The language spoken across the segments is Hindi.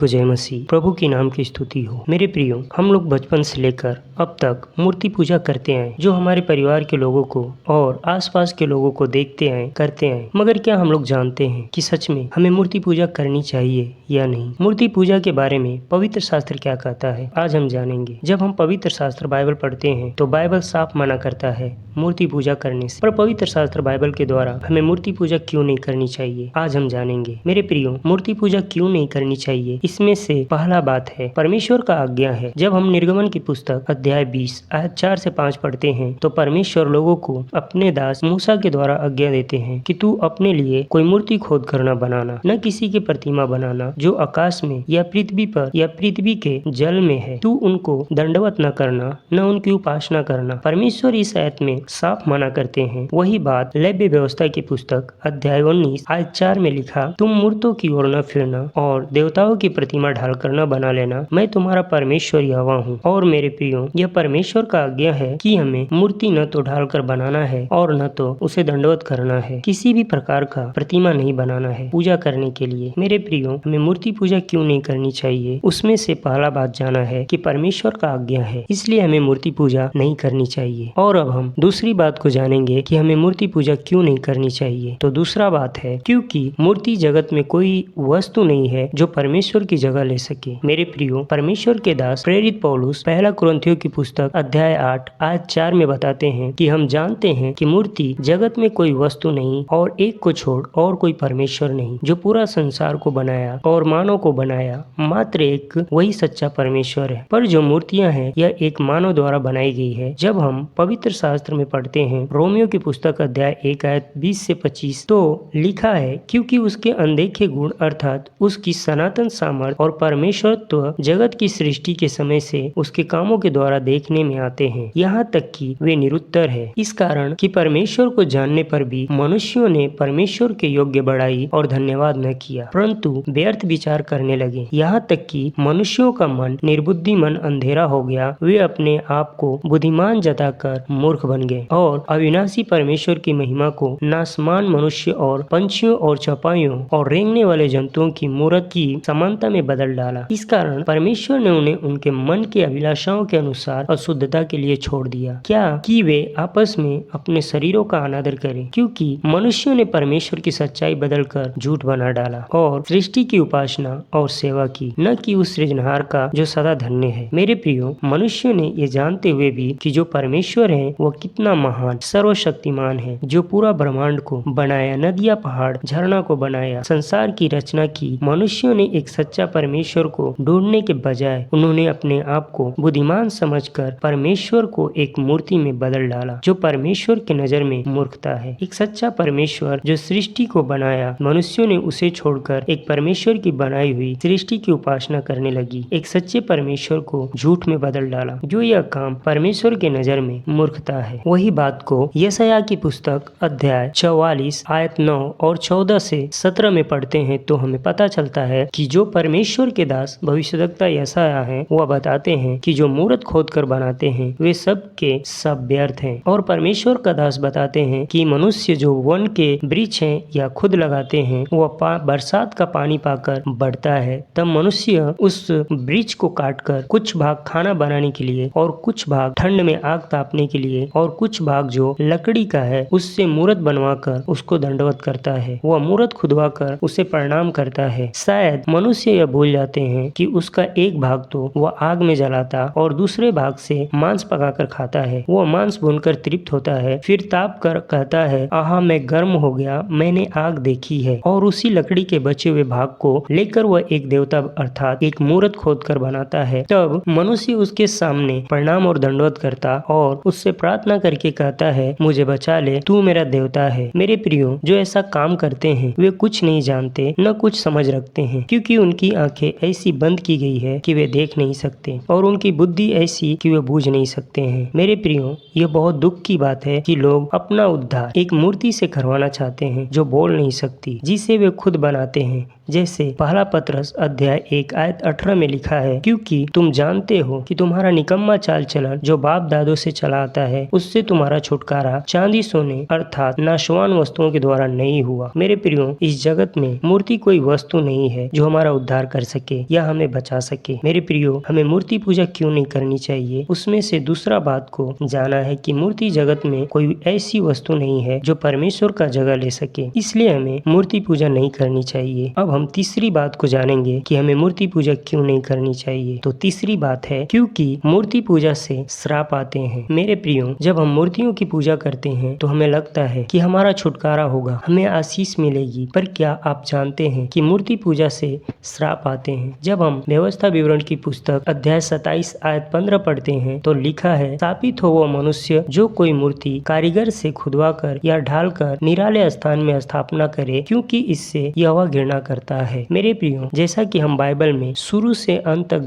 जय मसीह। प्रभु के नाम की स्तुति हो। मेरे प्रियो, हम लोग बचपन से लेकर अब तक मूर्ति पूजा करते आए, जो हमारे परिवार के लोगों को और आसपास के लोगों को देखते आए, करते आए। मगर क्या हम लोग जानते हैं कि सच में हमें मूर्ति पूजा करनी चाहिए या नहीं? मूर्ति पूजा के बारे में पवित्र शास्त्र क्या कहता है, आज हम जानेंगे। जब हम पवित्र शास्त्र बाइबल पढ़ते हैं तो बाइबल साफ मना करता है मूर्ति पूजा करने से। पर पवित्र शास्त्र बाइबल के द्वारा हमें मूर्ति पूजा क्यों नहीं करनी चाहिए, आज हम जानेंगे। मेरे प्रियो, मूर्ति पूजा क्यों नहीं करनी चाहिए, इसमें से पहला बात है परमेश्वर का आज्ञा है। जब हम निर्गमन की पुस्तक अध्याय 20 आयत 4 से 5 पढ़ते हैं तो परमेश्वर लोगों को अपने दास मूसा के द्वारा आज्ञा देते हैं कि तू अपने लिए कोई मूर्ति खोद कर न बनाना, न किसी की प्रतिमा बनाना जो आकाश में या पृथ्वी पर या पृथ्वी के जल में है। तू उनको दंडवत न करना, न उनकी उपासना करना। परमेश्वर इस आयत में साफ मना करते हैं। वही बात लेव्य व्यवस्था की पुस्तक अध्याय 19 आयत 4 में लिखा, तुम मूर्तों की ओर न फिरना और देवताओं की प्रतिमा ढाल कर न बना लेना, मैं तुम्हारा परमेश्वर यहोवा हूँ। और मेरे प्रियो, यह परमेश्वर का आज्ञा है कि हमें मूर्ति न तो ढाल कर बनाना है और न तो उसे दंडवत करना है। किसी भी प्रकार का प्रतिमा नहीं बनाना है पूजा करने के लिए। मेरे प्रियो, हमें मूर्ति पूजा क्यों नहीं करनी चाहिए, उसमें से पहला बात जाना है कि परमेश्वर का आज्ञा है, इसलिए हमें मूर्ति पूजा नहीं करनी चाहिए। और अब हम दूसरी बात को जानेंगे कि हमें मूर्ति पूजा क्यों नहीं करनी चाहिए। तो दूसरा बात है क्योंकि मूर्ति जगत में कोई वस्तु नहीं है जो परमेश्वर की जगह ले सके। मेरे प्रियो, परमेश्वर के दास प्रेरित पौलुस पहला कुरिन्थियों की पुस्तक अध्याय 8 आयत 4 में बताते हैं कि हम जानते हैं कि मूर्ति जगत में कोई वस्तु नहीं और एक को छोड़ और कोई परमेश्वर नहीं, जो पूरा संसार को बनाया और मानव को बनाया। मात्र एक वही सच्चा परमेश्वर है। पर जो मूर्तियां हैं यह एक मानव द्वारा बनाई गई है। जब हम पवित्र शास्त्र में पढ़ते हैं रोमियो की पुस्तक अध्याय 1 आयत 20 से 25 तो लिखा है, क्योंकि उसके अनदेखे गुण अर्थात उसकी सनातन सामर्थ और परमेश्वरत्व जगत की सृष्टि के समय से उसके कामों के द्वारा देखने में आते हैं, यहाँ तक कि वे निरुत्तर है। इस कारण कि परमेश्वर को जानने पर भी मनुष्यों ने परमेश्वर के योग्य बढ़ाई और धन्यवाद न किया, परंतु व्यर्थ विचार करने लगे, यहाँ तक कि मनुष्यों का मन निर्बुद्धि मन अंधेरा हो गया। वे अपने आप को बुद्धिमान जताकर मूर्ख बन गए और अविनाशी परमेश्वर की महिमा को नासमान मनुष्य और पंछियों और चौपाइयों और रेंगने वाले जंतुओं की मूर्त की समानता में बदल डाला। इस कारण परमेश्वर ने उन्हें उनके मन की अभिलाषाओं के अनुसार अशुद्धता के लिए छोड़ दिया, क्या कि वे आपस में अपने शरीरों का अनादर करें, क्योंकि मनुष्यों ने परमेश्वर की सच्चाई बदलकर झूठ बना डाला और सृष्टि की उपासना और सेवा की, न कि उस सृजनहार का जो सदा धन्य है। मेरे प्रियो, मनुष्यों ने ये जानते हुए भी कि जो परमेश्वर है वह कितना महान सर्वशक्तिमान है, जो पूरा ब्रह्मांड को बनाया, नदियाँ पहाड़ झरना को बनाया, संसार की रचना की, मनुष्यों ने एक सच्चा परमेश्वर को ढूंढने के बजाय उन्होंने अपने आप को बुद्धिमान समझकर परमेश्वर को एक मूर्ति में बदल डाला, जो परमेश्वर की नजर में मूर्खता है। एक सच्चा परमेश्वर जो सृष्टि को बनाया, मनुष्यों ने उसे छोड़कर एक परमेश्वर की बनाई हुई सृष्टि की उपासना करने लगी। एक सच्चे परमेश्वर को झूठ में बदल डाला, जो यह काम परमेश्वर के नजर में मूर्खता है। वही बात को यशायाह की पुस्तक अध्याय 44 आयत 9 और 14 से 17 में पढ़ते हैं तो हमें पता चलता है कि जो परमेश्वर के दास भविष्यद्वक्ता यशायाह हैं, वह बताते हैं कि जो मूर्त खोद कर बनाते हैं वे सब के सब व्यर्थ हैं। और परमेश्वर का दास बताते हैं कि मनुष्य जो वन के वृक्ष हैं या खुद लगाते हैं, वह बरसात का पानी पाकर बढ़ता है, तब मनुष्य उस वृक्ष को काटकर कुछ भाग खाना बनाने के लिए और कुछ भाग ठंड में आग तापने के लिए और कुछ भाग जो लकड़ी का है उससे मूर्त बनवाकर उसको दंडवत करता है। वह मूर्त खुदवाकर उसे प्रणाम करता है। शायद मनुष्य यह भूल जाते हैं कि उसका एक भाग तो वह आग में जलाता और दूसरे भाग से मांस पकाकर खाता है। वह मांस भूनकर तृप्त होता है, फिर ताप कर कहता है, आहा मैं गर्म हो गया, मैंने आग देखी है। और उसी लकड़ी के बचे हुए भाग को लेकर वह एक देवता अर्थात एक मूर्त खोद कर बनाता है। तब मनुष्य उसके सामने प्रणाम और दंडवत करता और उससे प्रार्थना करके कहता है, मुझे बचा ले, तू मेरा देवता है। मेरे प्रियो, जो ऐसा काम करते हैं वे कुछ नहीं जानते न कुछ समझ रखते हैं, क्योंकि उनकी आंखें ऐसी बंद की गई है कि वे देख नहीं सकते और उनकी बुद्धि ऐसी कि वे बूझ नहीं सकते हैं। मेरे प्रियो, यह बहुत दुख की बात है कि लोग अपना उद्धार एक मूर्ति से करवाना चाहते हैं जो बोल नहीं सकती, जिसे वे खुद बनाते हैं, जैसे पहला पतरस अध्याय 1 आयत 18 में लिखा है, क्योंकि तुम जानते हो कि तुम्हारा निकम्मा चाल चलन जो बाप दादों से चला आता है, उससे तुम्हारा छुटकारा चांदी सोने अर्थात नाशवान वस्तुओं के द्वारा नहीं हुआ। मेरे प्रियो, इस जगत में मूर्ति कोई वस्तु नहीं है जो हमारा उद्धार कर सके या हमें बचा सके। मेरे प्रियो, हमें मूर्ति पूजा क्यों नहीं करनी चाहिए? उसमें से दूसरा बात को जाना है कि मूर्ति जगत में कोई ऐसी वस्तु नहीं है जो परमेश्वर का जगह ले सके, इसलिए हमें मूर्ति पूजा नहीं करनी चाहिए। अब हम तीसरी बात को जानेंगे कि हमें मूर्ति पूजा क्यों नहीं करनी चाहिए। तो तीसरी बात है, क्योंकि मूर्ति पूजा से श्राप आते हैं। मेरे प्रियो, जब हम मूर्तियों की पूजा करते हैं तो हमें लगता है कि हमारा छुटकारा होगा, हमें आशीष मिलेगी, पर क्या आप जानते हैं कि मूर्ति पूजा से श्राप आते हैं? जब हम व्यवस्था विवरण की पुस्तक अध्याय 27 आयत 15 पढ़ते हैं तो लिखा है, शापित हो वो मनुष्य जो कोई मूर्ति कारीगर से खुदवाकर या ढालकर निराले स्थान में स्थापना करे, क्योंकि इससे यहोवा घृणा करता है। मेरे प्रियो, जैसा कि हम बाइबल में शुरू से अंत तक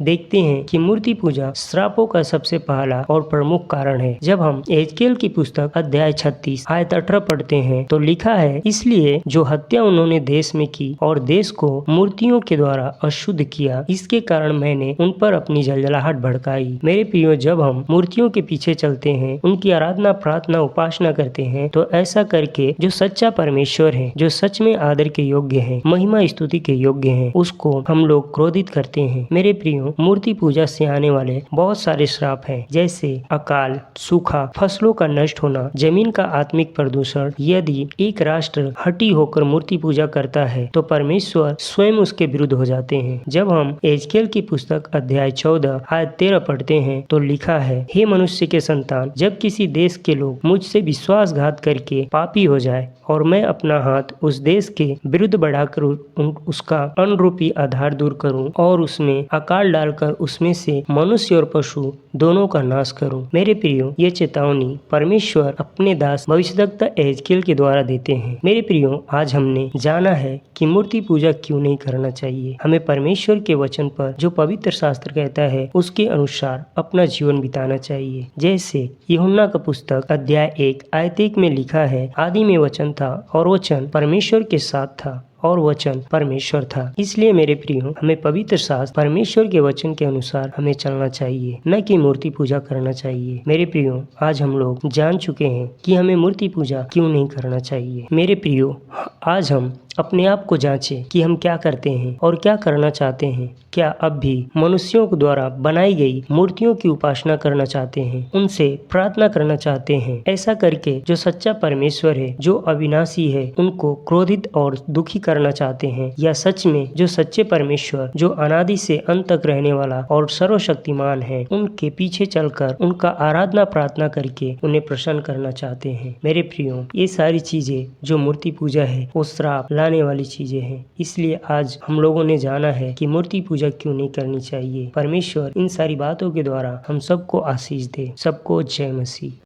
देखते हैं कि मूर्ति पूजा श्रापों का सबसे पहला और प्रमुख कारण है। जब हम एजकेल की पुस्तक अध्याय 36 आयत 18 पढ़ते हैं तो लिखा है, इसलिए जो हत्या उन्होंने देश में की और देश को मूर्तियों के द्वारा अशुद्ध किया, इसके कारण मैंने उन पर अपनी जलजलाहट भड़काई। मेरे प्रियो, जब हम मूर्तियों के पीछे चलते हैं, उनकी आराधना प्रार्थना उपासना करते हैं, तो ऐसा करके जो सच्चा परमेश्वर है, जो सच में आदर के योग्य है, महिमा स्तुति के योग्य है, उसको हम लोग क्रोधित करते हैं। मेरे प्रियो, मूर्ति पूजा से आने वाले बहुत सारे श्राप हैं, जैसे अकाल, सूखा, फसलों का नष्ट होना, जमीन का आत्मिक प्रदूषण। यदि एक राष्ट्र हठी होकर मूर्ति पूजा करता है तो परमेश्वर स्वयं उसके विरुद्ध हो जाते हैं। जब हम एजकेल की पुस्तक अध्याय 14 आयत 13 पढ़ते हैं तो लिखा है, हे मनुष्य के संतान, जब किसी देश के लोग मुझसे विश्वासघात करके पापी हो जाए और मैं अपना हाथ उस देश के विरुद्ध बढ़ाकर उसका अनुरूपी आधार दूर करूं और उसमें अकाल डालकर उसमें से मनुष्य और पशु दोनों का नाश करूं। मेरे प्रियो, ये चेतावनी परमेश्वर अपने दास भविष्यद्वक्ता एजकेल के द्वारा देते हैं। मेरे प्रियो, आज हमने जाना है कि मूर्ति पूजा क्यों नहीं करना चाहिए। हमें परमेश्वर के वचन पर जो पवित्र शास्त्र कहता है उसके अनुसार अपना जीवन बिताना चाहिए। जैसे यूहन्ना का पुस्तक अध्याय 1 आयत 1 में लिखा है, आदि में वचन था और वचन परमेश्वर के साथ था और वचन परमेश्वर था। इसलिए मेरे प्रियो, हमें पवित्र शास्त्र परमेश्वर के वचन के अनुसार हमें चलना चाहिए, न कि मूर्ति पूजा करना चाहिए। मेरे प्रियो, आज हम लोग जान चुके हैं कि हमें मूर्ति पूजा क्यों नहीं करना चाहिए। मेरे प्रियो, आज हम अपने आप को जांचें कि हम क्या करते हैं और क्या करना चाहते हैं। क्या अब भी मनुष्यों के द्वारा बनाई गई मूर्तियों की उपासना करना चाहते हैं, उनसे प्रार्थना करना चाहते हैं? ऐसा करके जो सच्चा परमेश्वर है, जो अविनाशी है, उनको क्रोधित और दुखी करना चाहते हैं, या सच में जो सच्चे परमेश्वर, जो अनादि से अंत तक रहने वाला और सर्वशक्तिमान है, उनके पीछे चलकर उनका आराधना प्रार्थना करके उन्हें प्रसन्न करना चाहते हैं? मेरे प्रियो, ये सारी चीजें जो मूर्ति पूजा है वो श्राप लाने वाली चीजें हैं। इसलिए आज हम लोगों ने जाना है कि मूर्ति पूजा क्यों नहीं करनी चाहिए। परमेश्वर इन सारी बातों के द्वारा हम सबको आशीष दे। सबको जय मसीह।